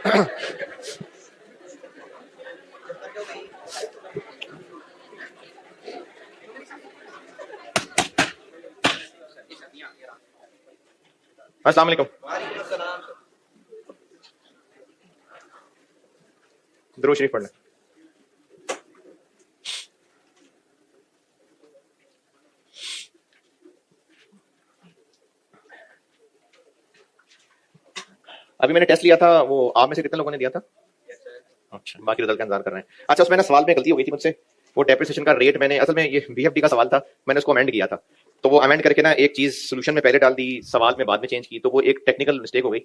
अस्सलाम वालेकुम। दुरूद शरीफ पढ़ लें। अभी मैंने टेस्ट लिया था, वो आप में से कितने लोगों ने दिया था? अच्छा, बाकी रिजल्ट का इंतजार कर रहे हैं। अच्छा, उसमें ना सवाल में गलती हो गई थी मुझसे। वो डेप्रिसिएशन का रेट मैंने असल में ये बीएफडी का सवाल था, मैंने उसको अमेंड किया था, तो वो अमेंड करके ना एक चीज सोल्यूशन में पहले डाल दी, सवाल में बाद में चेंज की, तो वो एक टेक्निकल मिस्टेक हो गई।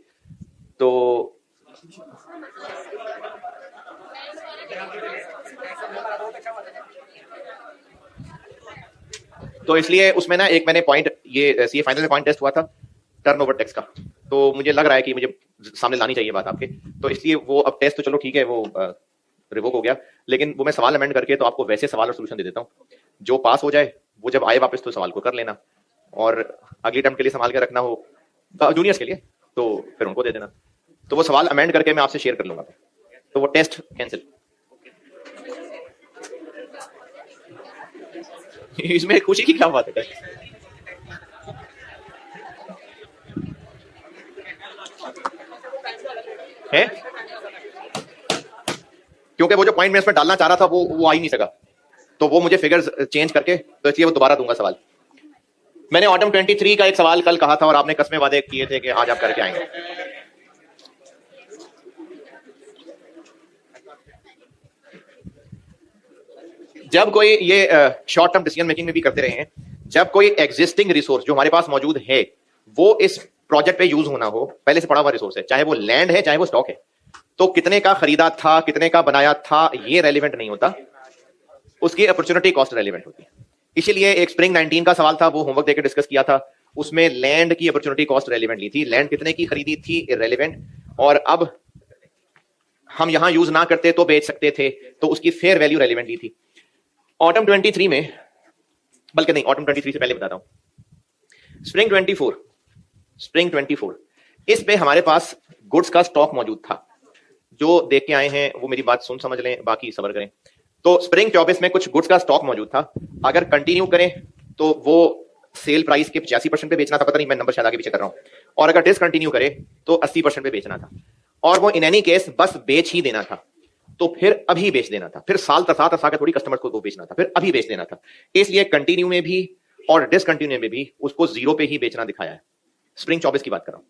तो इसलिए उसमें ना एक मैंने पॉइंट, ये फाइनल में पॉइंट टेस्ट हुआ था टर्नओवर टैक्स का, तो मुझे लग रहा है कि मुझे सामने लानी चाहिए बात आपके, तो इसलिए वो अब टेस्ट तो चलो ठीक है, वो रिवोक हो गया, लेकिन वो मैं सवाल अमेंड करके तो आपको वैसे सवाल और सोल्यूशन दे देता हूँ। जो पास हो जाए वो जब आए वापस तो सवाल को कर लेना, और अगली टर्म के लिए संभाल के रखना हो जूनियर्स के लिए तो फिर उनको दे देना। तो वो सवाल अमेंड करके मैं आपसे शेयर कर लूंगा, तो वो टेस्ट कैंसिल। इसमें खुशी की क्या बात है? है क्योंकि वो जो पॉइंट मैं इसमें डालना चाह रहा था वो आ ही नहीं सका, तो वो मुझे फिगर्स चेंज करके, तो इसलिए वो दोबारा दूंगा सवाल। मैंने ऑटम 23 का एक सवाल कल कहा था और आपने कस्में वादे किए थे कि आज आप करके आएंगे। जब कोई ये शॉर्ट टर्म डिसीजन मेकिंग में भी करते रहे हैं, जब कोई एग्जिस्टिंग रिसोर्स जो हमारे पास मौजूद है वो इस प्रोजेक्ट पे यूज होना हो, पहले से पड़ा हुआ रिसोर्स है, चाहे वो लैंड है चाहे वो स्टॉक है, तो कितने का खरीदा था, कितने का बनाया था, ये रेलिवेंट नहीं होता, उसकी अपॉर्चुनिटी कॉस्ट रेलिवेंट होती है। इसीलिए एक स्प्रिंग 19 का सवाल था, वो होमवर्क देकर डिस्कस किया था, उसमें लैंड की अपॉर्चुनिटी कॉस्ट रेलिवेंट ली थी, लैंड कितने की खरीदी थी इररेलेवेंट, और अब हम यहां यूज ना करते तो बेच सकते थे, तो उसकी फेयर वैल्यू रेलिवेंट ली थी। ऑटम 23 में, बल्कि नहीं, ऑटम 23 से पहले बताता हूं, स्प्रिंग 24, इस पे हमारे पास गुड्स का स्टॉक मौजूद था। जो देख के आए हैं वो मेरी बात सुन समझ लें, बाकी सब्र करें। तो स्प्रिंग 24 में कुछ गुड्स का स्टॉक मौजूद था, अगर कंटिन्यू करें तो वो सेल प्राइस के 85% पे बेचना था, पता नहीं मैं नंबर शायद आगे पीछे कर रहा हूं, और अगर डिसकंटिन्यू करे तो 80% पे बेचना था, और वो इन एनी केस बस बेच ही देना था, तो फिर अभी बेच देना था, फिर साल तसा के थोड़ी कस्टमर को बेचना था, फिर अभी बेच देना था। इसलिए कंटिन्यू में भी और डिसकंटिन्यू में भी उसको जीरो पे ही बेचना दिखाया है। स्प्रिंग 24 की बात कर रहा हूं।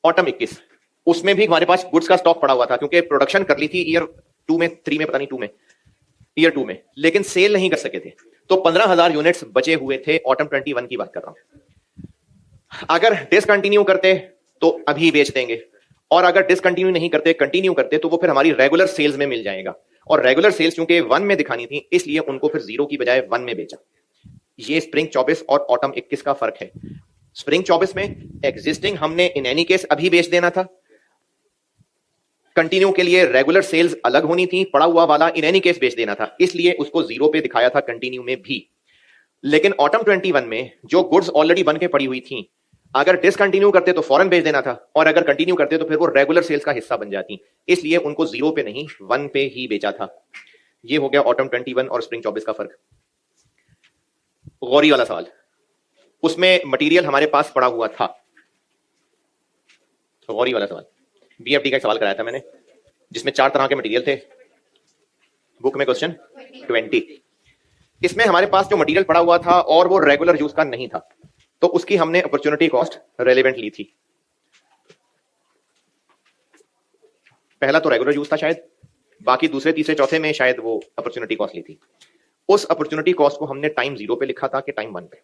ऑटम 21, उसमें भी हमारे पास गुड्स का स्टॉक पड़ा हुआ था, क्योंकि प्रोडक्शन कर ली थी ईयर 2 में, 3 में, पता नहीं 2 में, ईयर 2 में, लेकिन सेल नहीं कर सके थे, तो 15,000 यूनिट्स बचे हुए थे। ऑटम 21 की बात कर रहा हूं। अगर डिसकंटिन्यू करते तो अभी बेच देंगे, और अगर डिसकंटिन्यू नहीं करते, कंटिन्यू करते, तो वो फिर हमारी रेगुलर सेल्स में मिल जाएगा, और रेगुलर सेल्स चूंकि 1 में दिखानी थी, इसलिए उनको फिर 0 की बजाय 1 में बेचा। ये स्प्रिंग 24 और ऑटम 21 का फर्क है। स्प्रिंग 24 में एग्जिस्टिंग हमने इन एनी केस अभी बेच देना था, कंटिन्यू के लिए रेगुलर सेल्स अलग होनी थी, पड़ा हुआ वाला इन एनी केस बेच देना था, इसलिए उसको 0 पे दिखाया था कंटिन्यू में भी। लेकिन ऑटम 21 में जो गुड्स ऑलरेडी बन के पड़ी हुई थी, अगर डिसकंटिन्यू करते तो फौरन बेच देना था, और अगर कंटिन्यू करते तो फिर वो रेगुलर सेल्स का हिस्सा बन जाती, इसलिए उनको 0 पे नहीं 1 पे ही बेचा था। ये हो गया ऑटम 21 और स्प्रिंग 24 का फर्क। गौरी वाला सवाल, उसमें मटेरियल हमारे पास पड़ा हुआ था। गौरी वाला सवाल बीएफडी का सवाल कराया था मैंने, जिसमें 4 तरह के मटेरियल थे, बुक में क्वेश्चन 20। इसमें हमारे पास जो मटेरियल पड़ा हुआ था और वो रेगुलर यूज का नहीं था, तो उसकी हमने अपॉर्चुनिटी कॉस्ट रेलेवेंट ली थी। पहला तो रेगुलर यूज था शायद, बाकी दूसरे तीसरे चौथे में शायद वो अपॉर्चुनिटी कॉस्ट ली थी। उस अपॉर्चुनिटी कॉस्ट को हमने टाइम 0 पे लिखा था कि टाइम 1 पे?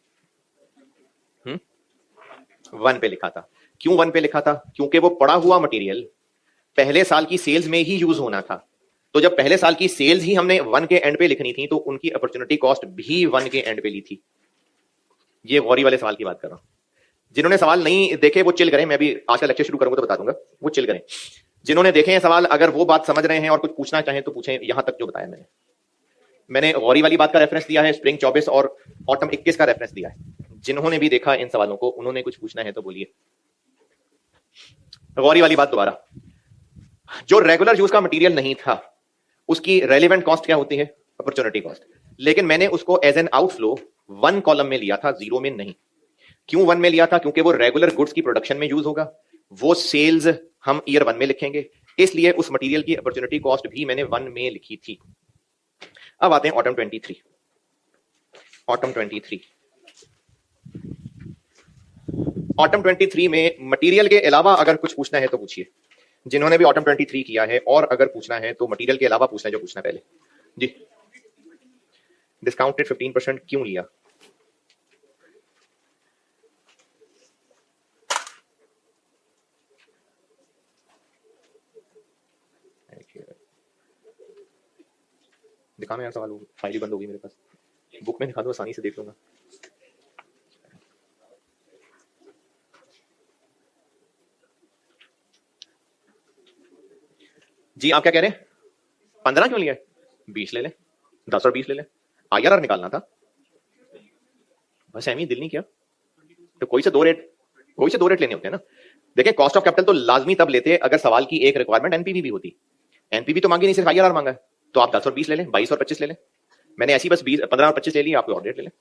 1 पे लिखा था। क्यों 1 पे लिखा था? क्योंकि वो पड़ा हुआ मटेरियल पहले साल की सेल्स में ही यूज होना था, तो जब पहले साल की सेल्स ही हमने 1 के एंड पे लिखनी थी, तो उनकी अपॉर्चुनिटी कॉस्ट भी 1 के एंड पे ली थी। ये गौरी वाले सवाल की बात कर रहा हूं। जिन्होंने सवाल नहीं देखे वो चिल करें, मैं भी आज का लेक्चर शुरू करूंगा तो बता दूंगा, वो चिल करें। जिन्होंने देखे हैं सवाल, अगर वो बात समझ रहे हैं और कुछ पूछना चाहें तो पूछें। यहां तक जो बताया मैंने गौरी वाली बात का रेफरेंस दिया है, स्प्रिंग 24 और ऑटम 21 का रेफरेंस दिया है। जिन्होंने भी देखा इन सवालों को, उन्होंने कुछ पूछना है तो बोलिए। गौरी वाली बात दोबारा, जो रेगुलर यूज का मटेरियल नहीं था उसकी रेलिवेंट कॉस्ट क्या होती है? Opportunity cost. लेकिन मैंने उसको एज एन आउटफ्लो 1 कॉलम में लिया था, 0 में नहीं। क्यों 1 में लिया था? क्योंकि वो रेगुलर गुड्स की प्रोडक्शन में यूज होगा, वो सेल्स हम ईयर 1 में लिखेंगे, इसलिए उस मटेरियल की अपॉर्चुनिटी कॉस्ट भी मैंने 1 में लिखी थी। अब आते हैं ऑटम 23। ऑटम 23 ऑटम 23 में मटेरियल के अलावा अगर कुछ पूछना है तो पूछिए, जिन्होंने भी ऑटम 23 किया है, और अगर पूछना है तो मटेरियल के अलावा पूछना है जो पूछना पहले जी। डिस्काउंटेड 15% क्यों लिया? दिखाना यार सवाल, फाइल ही बंद होगी मेरे पास, बुक में दिखा दो, आसानी से देख लूंगा। जी आप क्या कह रहे हैं? 15 क्यों लिया? 20 ले ले, 10 और 20 ले ले, IRR निकालना था बस, एम ही दिल नहीं किया। तो कोई से दो रेट लेने होते हैं ना। देखिए कॉस्ट ऑफ कैपिटल तो लाजमी तब लेते हैं अगर सवाल की एक रिक्वायरमेंट एनपीवी भी होती। एनपीवी तो मांगी नहीं, सिर्फ IRR मांगा है, तो आप 10 और 20 ले लें, 22 और 25 ले लें। मैंने ऐसी बस 15 और 25 ले ली, आप और रेट ले लें।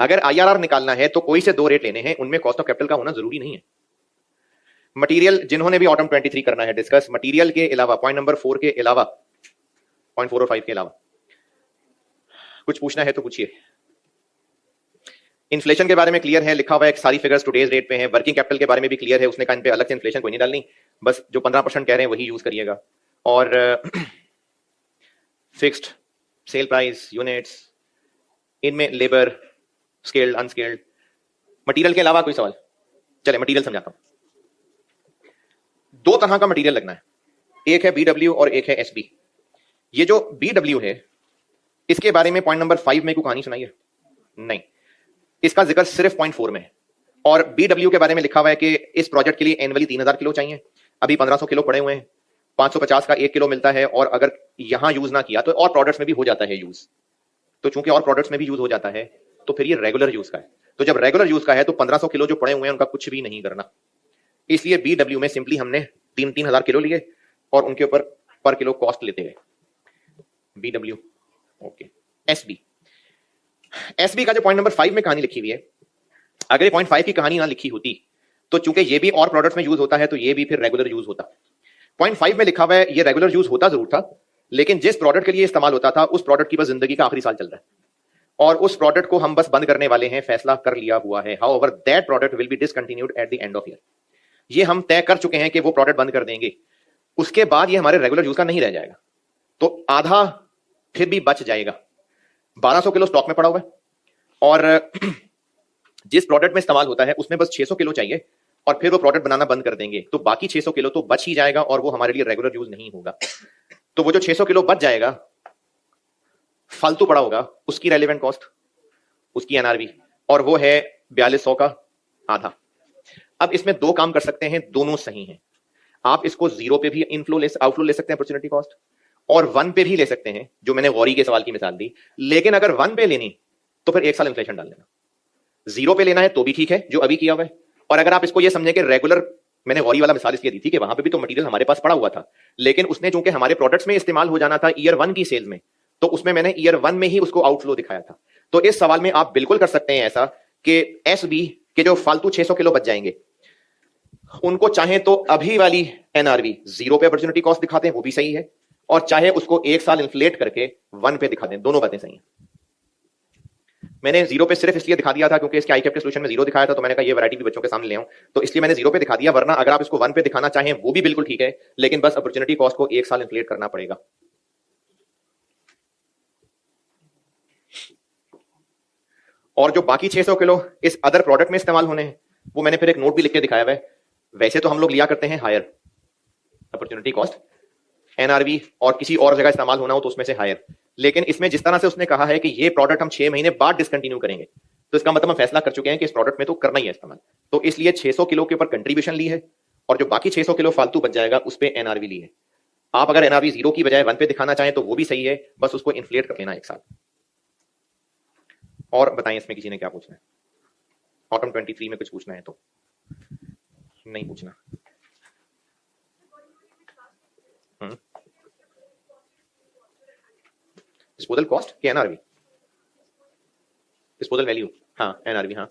अगर IRR निकालना है तो कोई से दो रेट लेने हैं, उनमें कॉस्ट ऑफ कैपिटल का होना जरूरी नहीं है। मटेरियल, जिन्होंने भी ऑटम 23 करना है डिस्कस, मटेरियल के अलावा पॉइंट नंबर 4 के अलावा, पॉइंट 4 और 5 के अलावा कुछ पूछना है तो पूछिए। इन्फ्लेशन के बारे में क्लियर है, लिखा हुआ है, सारी फिगर्स टुडेज रेट पे हैं। वर्किंग कैपिटल के बारे में भी क्लियर है, उसने कहा इन पे अलग से इन्फ्लेशन कोई नहीं डालनी, बस जो 15% कह रहे हैं वही यूज करिएगा। और फिक्स्ड सेल प्राइस, यूनिट्स, इनमें लेबर, स्किल्ड, अनस्किल्ड। मटेरियल के अलावा कोई सवाल? चले मटेरियल समझाता हूं। दो तरह का मटेरियल लगना है, एक है BW और एक है SB। ये जो BW है इसके बारे में पॉइंट नंबर 5 में कोई कहानी सुनाई है? नहीं, इसका जिक्र सिर्फ पॉइंट 4 में है। और BW के बारे में लिखा हुआ है कि इस प्रोजेक्ट के लिए एनुअली 3000 किलो चाहिए, अभी 1500 किलो पड़े हुए हैं, 550 का 1 किलो मिलता है, और अगर यहां यूज ना किया तो और प्रोडक्ट्स में भी हो जाता है यूज। तो चूंकि और प्रोडक्ट्स में भी यूज हो जाता है तो फिर ये रेगुलर यूज का है। तो जब रेगुलर यूज का है तो 1500 किलो जो पड़े हुए हैं उनका कुछ भी नहीं करना, इसलिए BW में सिंपली हमने 3000 किलो लिए और उनके ऊपर पर किलो कॉस्ट लेते गए। BW okay. SB का जो पॉइंट नंबर 5 में कहानी लिखी हुई है, अगर ये पॉइंट 5 की कहानी ना लिखी होती तो चूंकि ये भी और प्रोडक्ट्स में यूज होता है तो ये भी फिर रेगुलर यूज होता। पॉइंट 5 में लिखा हुआ है ये रेगुलर यूज होता जरूर था, लेकिन जिस प्रोडक्ट के लिए इस्तेमाल होता था उस प्रोडक्ट की बस जिंदगी का आखिरी साल चल रहा है और उस प्रोडक्ट को हम बस बंद करने वाले हैं, फैसला कर लिया हुआ है। However that product will be discontinued at the end of year. ये हम तय कर चुके हैं कि वो प्रोडक्ट बंद कर देंगे, उसके बाद ये हमारे रेगुलर यूज का नहीं रह जाएगा, तो आधा फिर भी बच जाएगा। 1200 किलो स्टॉक में पड़ा हुआ है और जिस प्रोडक्ट में इस्तेमाल होता है उसमें बस 600 किलो चाहिए और फिर वो प्रोडक्ट बनाना बंद कर देंगे, तो बाकी 600 किलो तो बच ही जाएगा और वो हमारे लिए रेगुलर यूज नहीं होगा। तो वो जो 600 किलो बच जाएगा, फालतू पड़ा होगा, उसकी रेलेवेंट कॉस्ट, उसकी NRV, और वो है 4200 का आधा। अब इसमें दो काम कर सकते हैं, दोनों सही हैं। आप इसको 0 पे भी आउटफ्लो ले सकते हैं अपॉर्चुनिटी कॉस्ट, और 1 पे भी ले सकते हैं, जो मैंने गौरी के सवाल की मिसाल दी। लेकिन अगर 1 पे लेनी तो फिर 1 साल इन्फ्लेशन डाल लेना। 0 पे लेना है तो भी ठीक है जो अभी किया हुआ है, और अगर आप इसको ये समझे कि रेगुलर, मैंने गौरी वाला मिसाल इसलिए दी थी कि वहां पे भी तो मटेरियल हमारे पास पड़ा हुआ था, लेकिन उसने चूंकि हमारे प्रोडक्ट्स में इस्तेमाल हो जाना था ईयर 1 की सेल्स में, तो उसमें मैंने ईयर 1 में ही उसको आउटफ्लो दिखाया था। तो इस सवाल में आप बिल्कुल कर सकते हैं ऐसा कि SB के जो फालतू 600 किलो बच जाएंगे उनको चाहे तो अभी वाली NRV 0 पे अपॉर्चुनिटी कॉस्ट दिखा दें, वो भी सही है, और चाहे उसको 1 साल इन्फ्लेट करके 1 पे दिखा दें, दोनों बातें सही हैं। मैंने 0 पे सिर्फ इसलिए दिखा दिया था क्योंकि इसके ICAP के सोल्यूशन में 0 दिखाया था, तो मैंने कहा ये वैरायटी भी बच्चों के सामने ले आऊं, तो इसलिए मैंने 0 पे दिखा दिया। वरना अगर आप इसको 1 पे दिखाना चाहें वो भी बिल्कुल ठीक है, लेकिन बस अपॉर्चुनिटी कॉस्ट को 1 साल इन्फ्लेट करना पड़ेगा। और जो बाकी 600 किलो इस अदर प्रोडक्ट में इस्तेमाल होने हैं, वो मैंने फिर एक नोट भी लिख के दिखाया हुआ है। वैसे तो हम लोग लिया करते हैं हायर अपॉर्चुनिटी कॉस्ट, NRV, और किसी और जगह इस्तेमाल होना हो तो उसमें से हायर, लेकिन इसमें जिस तरह से उसने कहा है कि ये प्रोडक्ट हम 6 महीने बाद डिसकंटिन्यू करेंगे, तो इसका मतलब हम फैसला कर चुके हैं कि इस प्रोडक्ट में तो करना ही है इस्तेमाल। तो इसलिए 600 किलो के ऊपर कंट्रीब्यूशन ली है और जो बाकी 600 किलो फालतू बच जाएगा उस पर NRV ली है। आप अगर NRV 0 की बजाय 1 पे दिखाना चाहें तो वो भी सही है, बस उसको इन्फ्लेट कर लेना 1 साल। और बताएं इसमें किसी ने क्या पूछना है? ऑटम 23 में कुछ पूछना है तो नहीं पूछना? डिस्पोजल कॉस्ट के एनआरवी, डिस्पोजल वैल्यू, हाँ एनआरवी, हाँ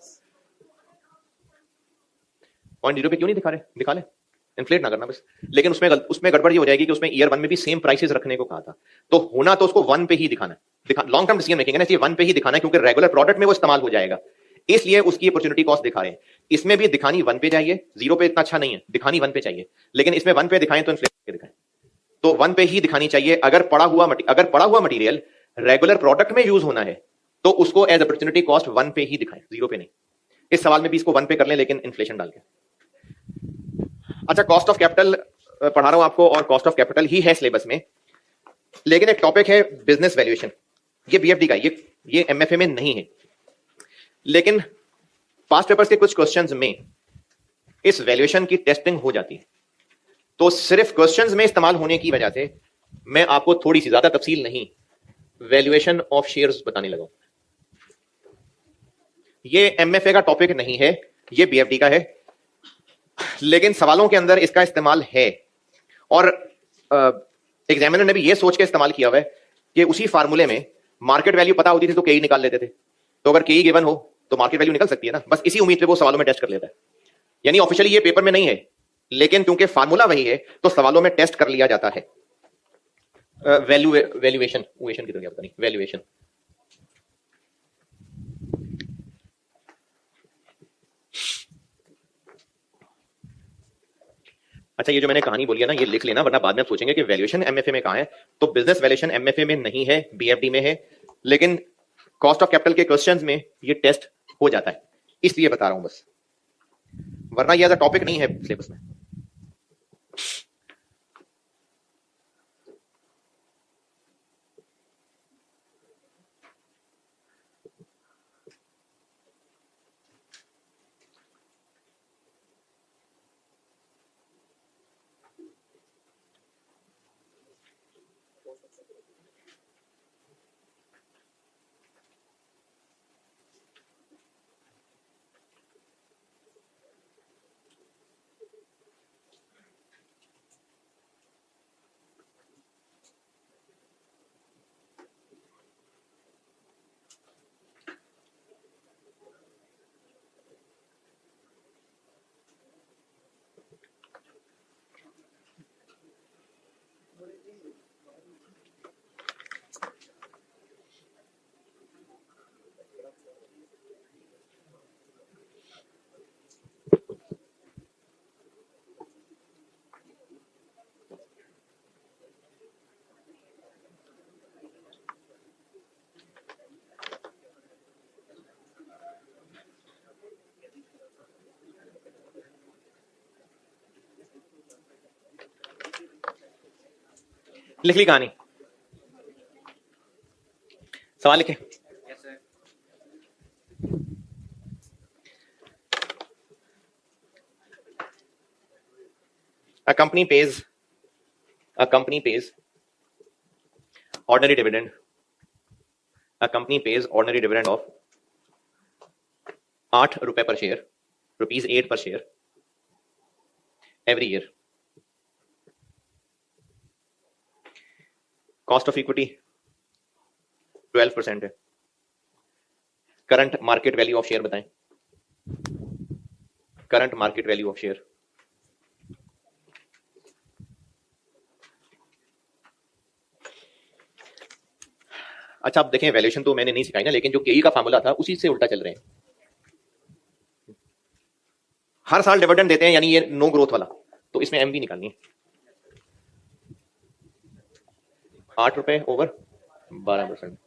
0.0 पे क्यों नहीं दिखा रहे, दिखा ले, इन्फ्लेट ना करना बस। लेकिन उसमें गड़बड़ ये हो जाएगी कि उसमें ईयर 1 में भी सेम प्राइसेस रखने को कहा था, तो होना तो उसको 1 पे ही दिखाना, लॉन्ग टर्म डिसीजन मेकिंग है ना, इसलिए 1 पे ही दिखाना है क्योंकि रेगुलर प्रोडक्ट में वो इस्तेमाल हो जाएगा, इसलिए उसकी अपॉर्चुनिटी कॉस्ट दिखा रहे हैं। इसमें भी दिखानी 1 पे चाहिए, 0 पे इतना अच्छा नहीं है, दिखानी 1 पे चाहिए, लेकिन इसमें 1 पे दिखाएं तो इन्फ्लेट करके दिखाएं, तो 1 पे ही दिखानी चाहिए। अगर पड़ा हुआ मटेरियल रेगुलर प्रोडक्ट में यूज होना है तो उसको एज अपॉर्चुनिटी कॉस्ट 1 पे ही दिखाएं, 0 पे नहीं। इस सवाल में भी इसको 1 पे कर लें लेकिन इन्फ्लेशन डाल के। अच्छा, कॉस्ट ऑफ कैपिटल पढ़ा रहा हूं आपको, और कॉस्ट ऑफ कैपिटल ही है सिलेबस में, लेकिन एक टॉपिक है बिजनेस वैल्यूएशन, ये बीएफडी का, ये एमएफए में नहीं है, लेकिन पास्ट पेपर्स के कुछ क्वेश्चंस में इस वैल्यूएशन की टेस्टिंग हो जाती है, तो सिर्फ क्वेश्चंस में इस्तेमाल होने की वजह से मैं आपको थोड़ी सी ज्यादा तफसील नहीं वैल्यूएशन ऑफ शेयर्स बताने लगा। ये एमएफए का टॉपिक नहीं है, ये बीएफडी का है, लेकिन सवालों के अंदर इसका इस्तेमाल है, और एग्जामिनर ने भी ये सोच के इस्तेमाल किया हुआ है कि उसी फार्मूले में मार्केट वैल्यू पता होती थी तो केई निकाल लेते थे, तो अगर केई गिवन हो तो मार्केट वैल्यू निकल सकती है ना, बस इसी उम्मीद पे वो सवालों में टेस्ट कर लेता है। यानी ऑफिशियली ये पेपर में नहीं है, लेकिन क्योंकि फार्मूला वही है तो सवालों में टेस्ट कर लिया जाता है। वैल्यूएशन की तो क्या पता नहीं, वैल्यूएशन। अच्छा, ये जो मैंने कहानी बोली है ना, ये लिख लेना, वरना बाद में आप सोचेंगे कि वैल्यूएशन एमएफए में कहां है। तो बिजनेस वैल्यूएशन एमएफए में नहीं है, बीएफडी में है, लेकिन कॉस्ट ऑफ कैपिटल के क्वेश्चंस में ये टेस्ट हो जाता है, इसलिए बता रहा हूं बस, वरना ये एज अ टॉपिक नहीं है सिलेबस में। लिख ली कहानी, सवाल लिखे। A company pays ordinary dividend. A company pays ordinary dividend of 8 रुपए per share, rupees 8 per share every year. Cost of equity 12% है। Current market value of share बताएं, current market value of share. अच्छा, आप देखें, valuation तो मैंने नहीं सिखाई ना, लेकिन जो केई का फार्मूला था उसी से उल्टा चल रहे हैं। हर साल डिविडेंड देते हैं, यानी ये नो ग्रोथ वाला, तो इसमें एम भी निकालनी है। 8 रुपए ओवर 12%।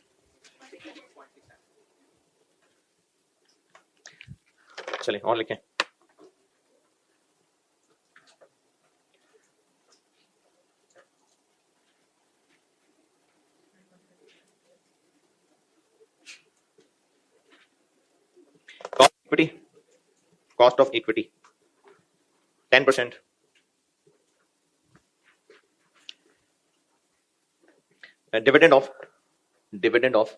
चलें और लिखें। cost of equity 10%, dividend of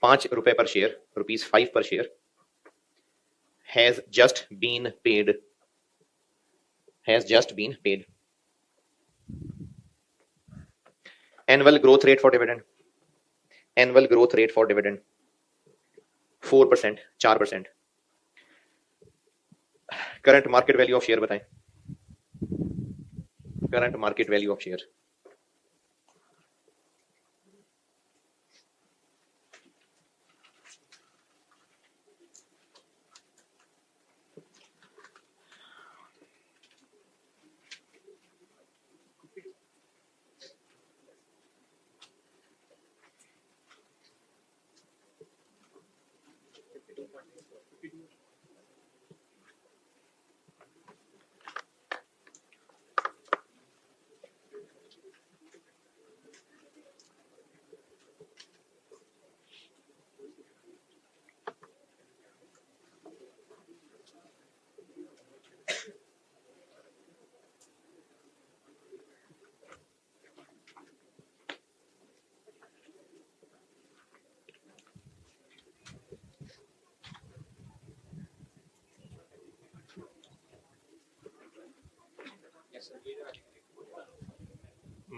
5 रुपए पर share, rupees 5 per share has just been paid, Annual growth rate for dividend. Annual growth rate for dividend 4%, 4%. Current market value of share बताएं. Current market value of share.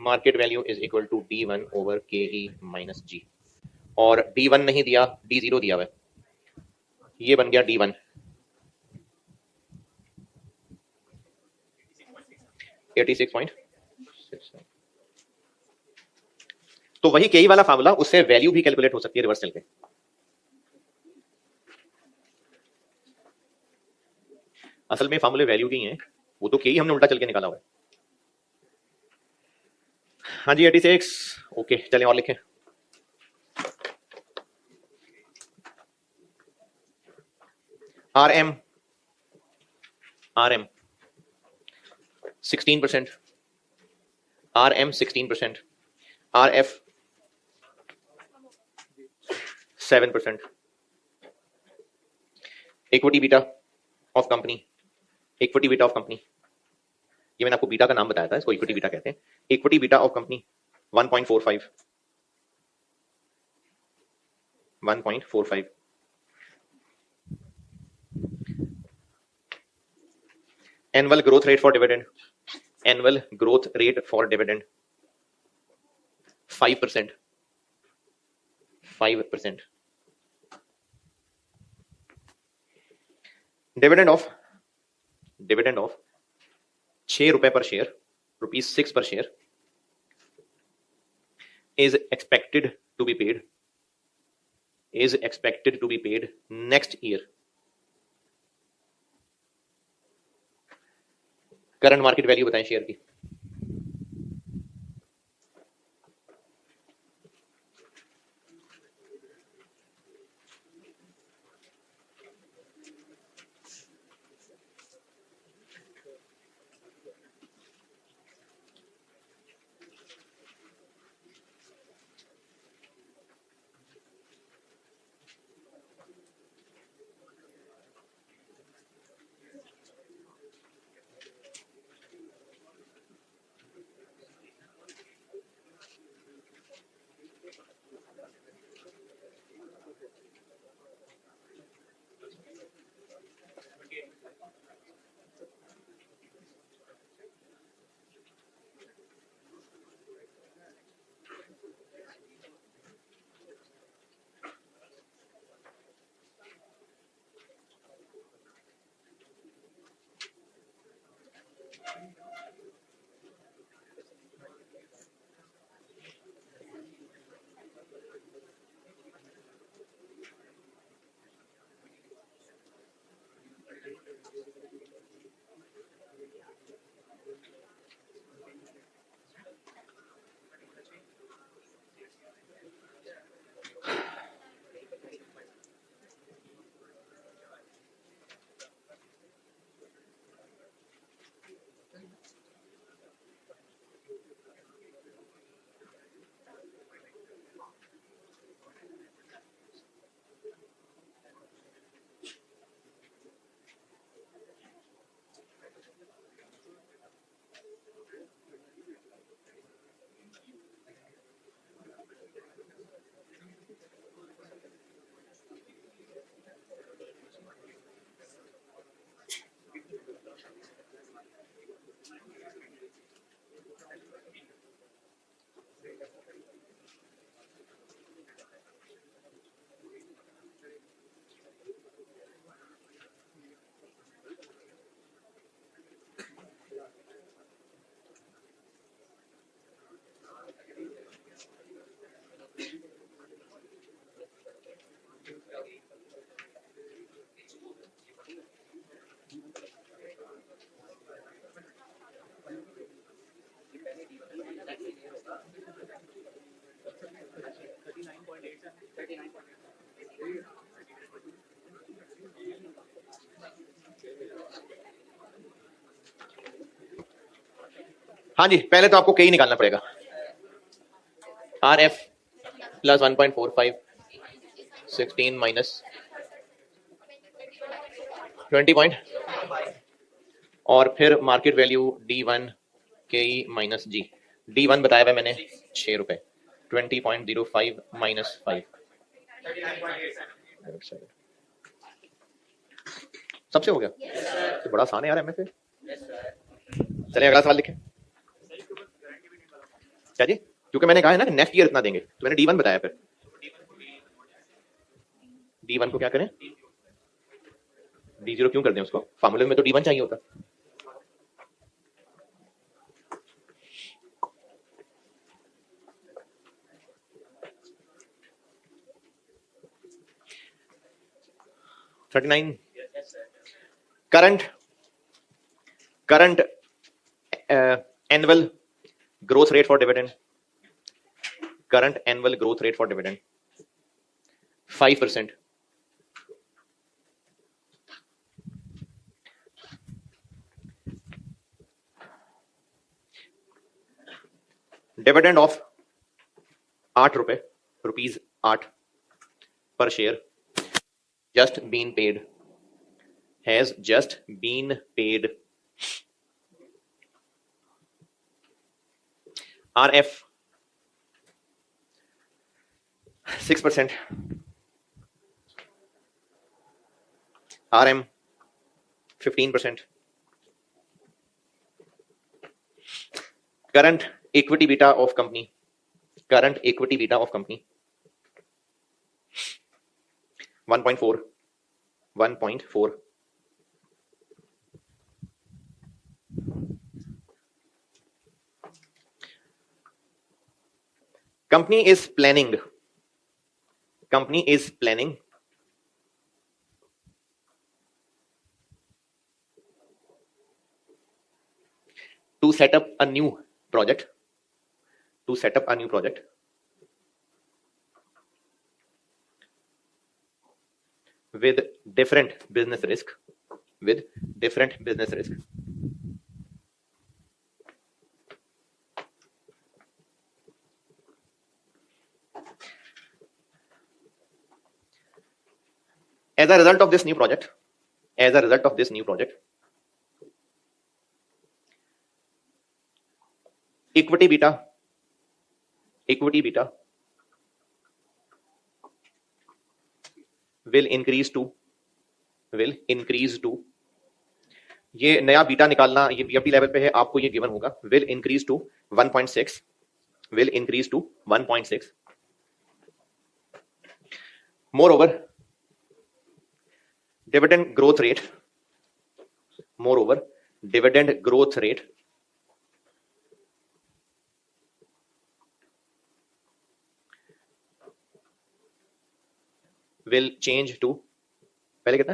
Market value is equal to D1 over KE minus G, और D1 नहीं दिया, D0 दिया हुआ है, ये बन गया D1 86.6। तो वही KE वाला फार्मूला, उससे वैल्यू भी कैलकुलेट हो सकती है रिवर्स सेल पे। असल में फार्मूले वैल्यू की हैं, वो तो KE हमने उल्टा चल के निकाला हुआ है। हाँ जी 86, ओके चलें और लिखें। RM 16%, RM 16%, RF 7%, equity beta of company, equity beta of company, ये मैंने आपको बीटा का नाम बताया था, इसको इक्विटी बीटा कहते हैं। Equity beta of company 1.45, 1.45। Annual growth rate for dividend, annual growth rate for dividend 5%, 5%। Dividend of 6 रुपए पर शेयर, ₹6 पर share is expected to be paid next year. Current market value बताएं शेयर की। हाँ जी, पहले तो आपको के ही निकालना पड़ेगा। R F plus 1.45 16 minus 20 point और फिर मार्केट वैल्यू D1 के ई माइनस जी। D1 बताया हुआ मैंने 6 रुपए। 20.05 माइनस 5 सबसे हो गया। तो बड़ा आसान है यार एमएफए। चलिए अगला सवाल लिखें। क्या जी? क्योंकि मैंने कहा है ना कि नेक्स्ट ईयर इतना देंगे, तो मैंने D1 बताया। फिर D1 को क्या करें? D0 क्यों कर दें उसको? फार्मूले में तो D1 चाहिए होता। Current annual growth rate for dividend, current annual growth rate for dividend 5%. Dividend of 8 रुपए, rupees 8 per share just been paid, has just been paid. RF 6%, RM 15%. Current equity beta of company 1.4. Company is planning to set up a new project with different business risk. As a result of this new project, equity beta will increase to ये नया beta निकालना, ये BFD level पे है, आपको ये given होगा, will increase to 1.6. Moreover, dividend growth rate will change to, पहले कितना?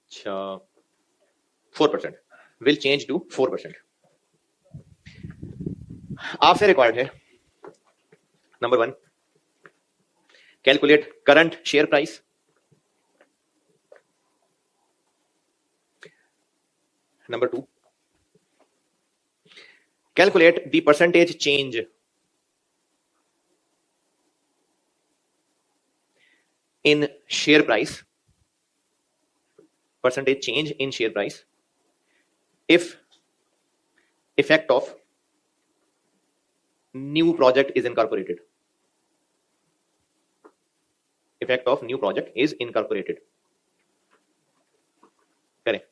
अच्छा 4%, will change to 4%. आपसे रिक्वायर्ड है number 1, calculate current share price, number 2, calculate the percentage change in share price, if effect of new project is incorporated. Correct.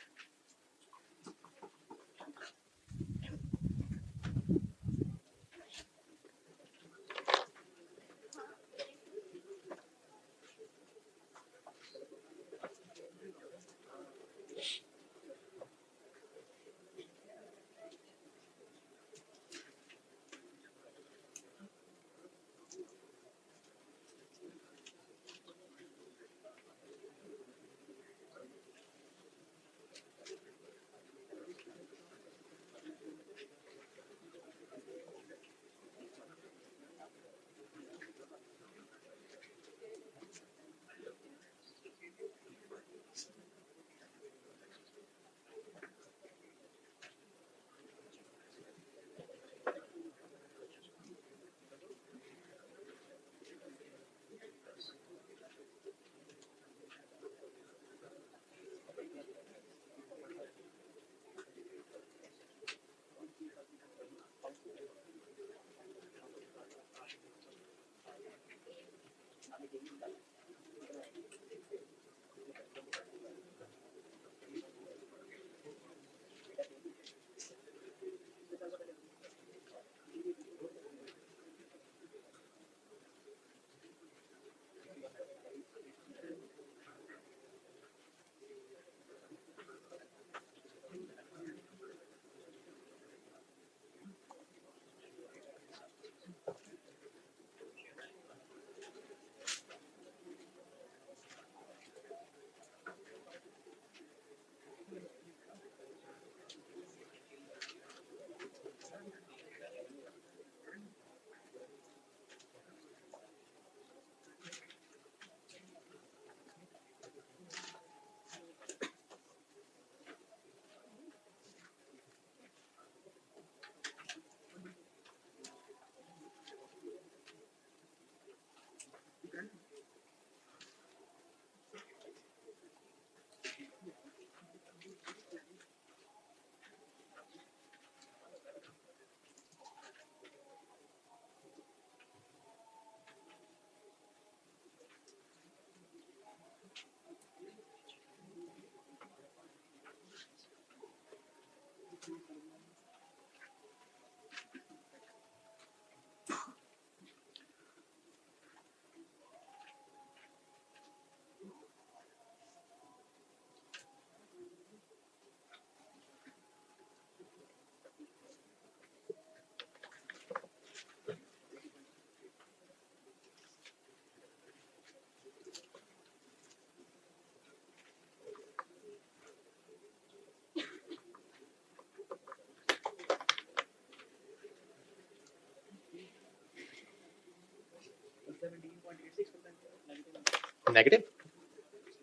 Negative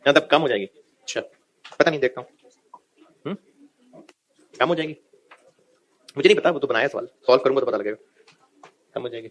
मतलब कम हो जाएगी। अच्छा पता नहीं, देखता हूँ। कम हो जाएगी, मुझे नहीं पता, वो तो बनाया सवाल, सॉल्व करूंगा तो पता लगेगा। कम हो जाएगी।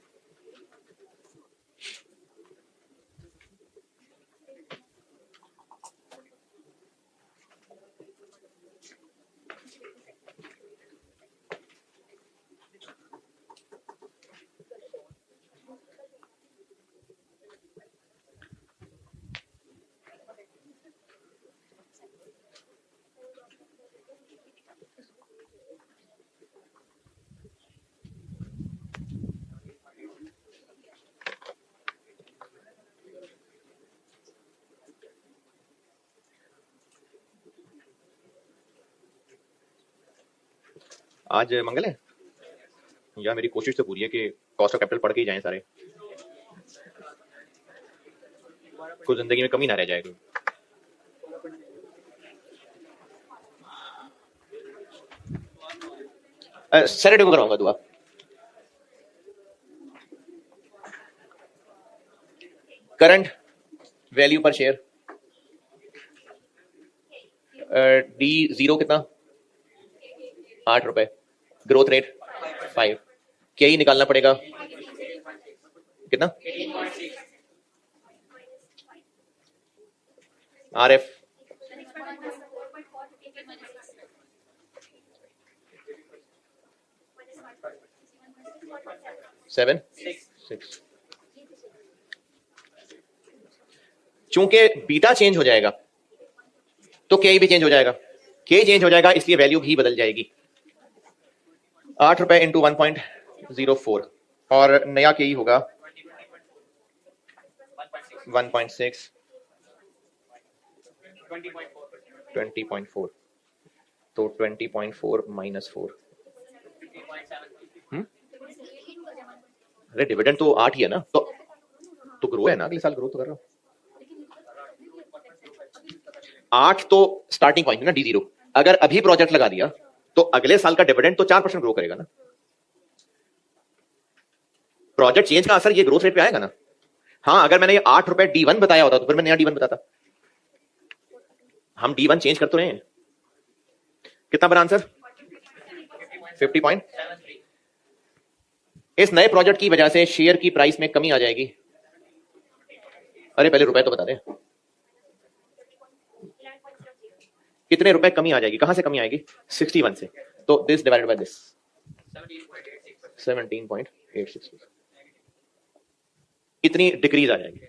आज मंगल है यार, मेरी कोशिश तो पूरी है कि कॉस्ट ऑफ कैपिटल पढ़ के ही जाएं सारे, कुछ जिंदगी में कमी ना रह जाए कोई। सैटरडे को कराऊंगा दुआ। करंट वैल्यू पर शेयर D0 कितना, 8 रुपए। Growth rate 5। क्या ही निकालना पड़ेगा, कितना RF 7 6। चूंकि बीटा चेंज हो जाएगा तो के भी चेंज हो जाएगा, के चेंज हो जाएगा इसलिए वैल्यू भी बदल जाएगी। 8 रुपए इंटू 1.04 और नया के ही होगा 1.6 20.4, तो 20.4 माइनस 4। अरे डिविडेंड तो 8 ही है ना, तो ग्रो है ना, अगले साल ग्रो तो कर रहा हूं। 8 तो स्टार्टिंग पॉइंट है ना D0। अगर अभी प्रोजेक्ट लगा दिया तो अगले साल का डिविडेंड तो 4% ग्रो करेगा ना। प्रोजेक्ट चेंज का असर ये ग्रोथ रेट पे आएगा ना। हाँ अगर मैंने ये 8 रुपए D1 बताया होता तो फिर मैं नया D1 बताता। हम D1 चेंज कर तो रहे हैं। कितना बना आंसर, 50 पॉइंट। इस नए प्रोजेक्ट की वजह से शेयर की प्राइस में कमी आ जाएगी। अरे पहले रुपए तो बता दें, कितने रुपए कमी आ जाएगी, कहां से कमी आएगी, 61 से, तो दिस डिवाइडेड बाय दिस 17.86, इतनी डिक्रीज आ जाएगी।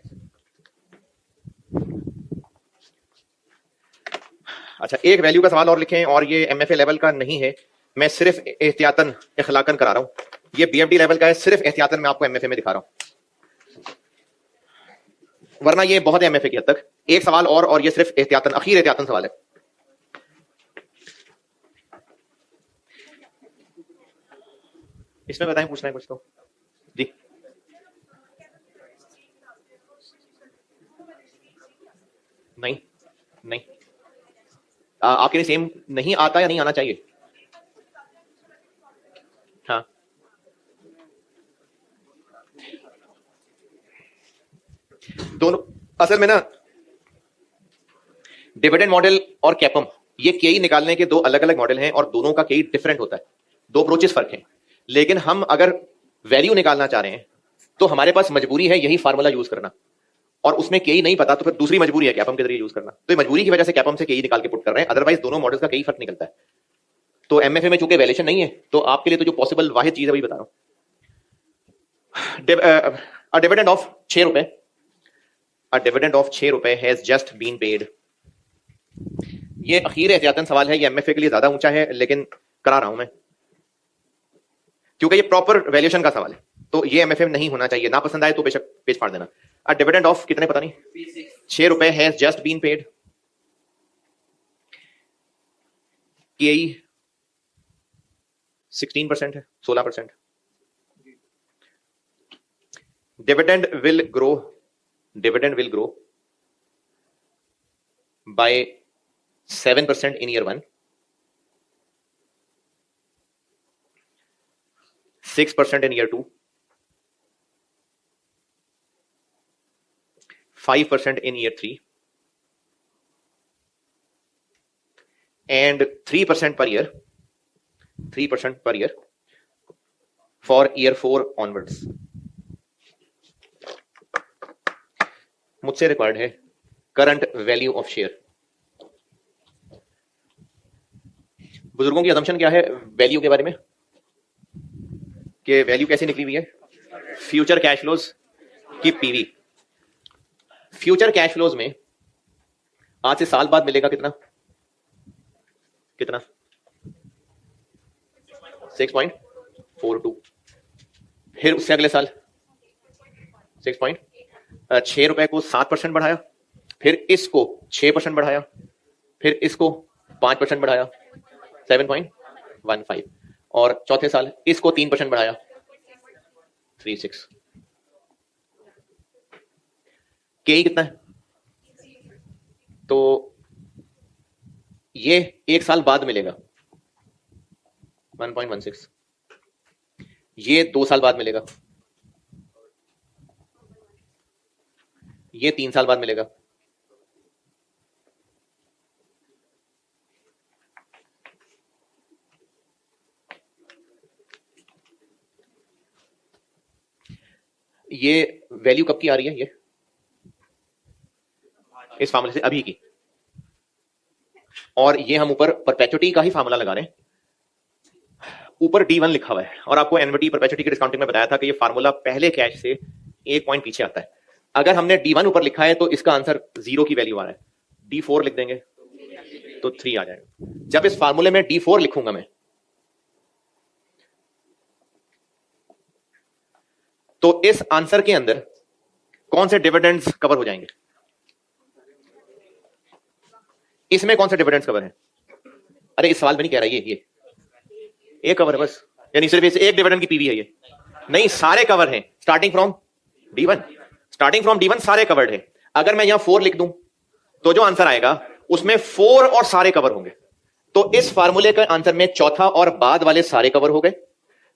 अच्छा एक वैल्यू का सवाल और लिखें, और ये MFA लेवल का नहीं है, मैं सिर्फ एहतियातन इखलाकन करा रहा हूं। ये BFD लेवल का है, सिर्फ एहतियातन मैं आपको MFA में दिखा रहा हूं, वरना ये बहुत है MFA की हद तक। एक सवाल और ये सिर्फ एहतियातन, अखीर एहतियातन सवाल है। इसमें बताएं, पूछना है कुछ तो जी। नहीं नहीं, आपके लिए सेम नहीं आता या नहीं आना चाहिए। हाँ दोनों असल में ना, डिविडेंड मॉडल और कैपम, ये केई निकालने के दो अलग अलग मॉडल हैं और दोनों का केई डिफरेंट होता है, दो अप्रोचेस फर्क हैं। लेकिन हम अगर वैल्यू निकालना चाह रहे हैं तो हमारे पास मजबूरी है यही फार्मूला यूज करना, और उसमें केई नहीं पता तो फिर दूसरी मजबूरी है कैपम के जरिए यूज करना। तो मजबूरी की वजह से कैपम से केई निकाल के पुट कर रहे हैं, अदरवाइज दोनों मॉडल्स का कई फर्क निकलता है। तो MFA में चूंकि वैल्यूएशन नहीं है तो आपके लिए तो जो पॉसिबल वाहिद चीज है वही बता रहा हूं। डिविडेंड ऑफ 6 रुपए, a dividend of 6 रुपए has just been paid। ये अखीर एहतियातन सवाल है, ये MFA के लिए ज्यादा ऊंचा है लेकिन करा रहा हूं मैं क्योंकि ये प्रॉपर वैल्यूएशन का सवाल है, तो ये MFA में नहीं होना चाहिए। ना पसंद आए तो बेशक पेज फाड़ देना। a dividend of कितने पता नहीं, 6 रुपए has just been paid। KE 16% है, 16%। dividend will grow by 7% in year 1, 6% in year 2, 5% in year 3 and 3% per year, 3% per year for year 4 onwards. मुझसे रिक्वायर्ड है करंट वैल्यू ऑफ शेयर. बुजुर्गों की assumption क्या है वैल्यू के बारे में, कि वैल्यू कैसे निकली हुई है? फ्यूचर कैश फ्लोज की पीवी. फ्यूचर कैश फ्लोज में आज से साल बाद मिलेगा कितना? कितना? 6.42. फिर उससे अगले साल 6 रुपए को 7% बढ़ाया, फिर इसको 6% बढ़ाया, फिर इसको 5% बढ़ाया 7.15, और चौथे साल इसको 3% बढ़ाया 36. के कितना है? तो ये एक साल बाद मिलेगा 1.16, ये 2 साल बाद मिलेगा, ये 3 साल बाद मिलेगा, ये वैल्यू कब की आ रही है? ये इस फार्मूले से अभी की, और ये हम ऊपर परपेचुटी का ही फार्मूला लगा रहे हैं. ऊपर D1 लिखा हुआ है, और आपको एनवीटी परपेचुटी की डिस्काउंटिंग में बताया था कि ये फार्मूला पहले कैश से 1 पॉइंट पीछे आता है. अगर हमने D1 ऊपर लिखा है तो इसका आंसर 0 की वैल्यू आ रहा है. D4 लिख देंगे तो 3 आ जाएगा. जब इस फार्मूले में D4 लिखूंगा मैं, तो इस आंसर के अंदर कौन से डिविडेंड्स कवर हो जाएंगे? इसमें कौन से डिविडेंड्स कवर है? अरे इस सवाल में नहीं कह रहा, ये एक कवर है बस, यानी सिर्फ इस एक डिविडेंड की पीवी है ये नहीं, सारे कवर हैं starting from D1. Starting from D1 सारे कवर्ड है. अगर मैं यहां 4 लिख दूं तो जो आंसर आएगा उसमें 4 और सारे कवर होंगे. तो इस फार्मूले के आंसर में चौथा और बाद वाले सारे कवर हो गए,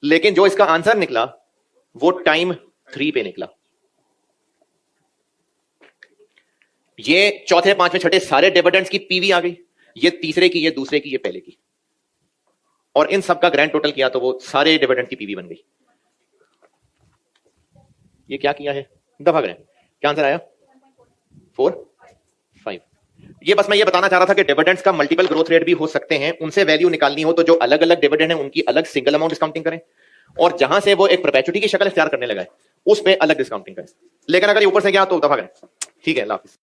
लेकिन जो इसका आंसर निकला वो टाइम 3 पे निकला. ये चौथे, पांचवें, छठे सारे डिविडेंड्स की पीवी आ गई, ये तीसरे की, ये दूसरे की, ये पहले की, और इन सब का ग्रैंड टोटल किया तो वो सारे डिविडेंड की पीवी बन गई. ये क्या किया है? दफा करें. क्या आंसर आया? 4, 5. ये बस मैं ये बताना चाह रहा था कि डिविडेंड्स का मल्टीपल ग्रोथ रेट भी हो सकते हैं. उनसे वैल्यू निकालनी हो तो जो अलग अलग डिविडेंड है उनकी अलग सिंगल अमाउंट डिस्काउंटिंग करें, और जहां से वो एक परपेचुटी की शक्ल इख्तियार करने लगा है उस पे अलग डिस्काउंटिंग करें. लेकिन अगर ये ऊपर से गया तो दफा करें. ठीक है, अल्लाह हाफिज़.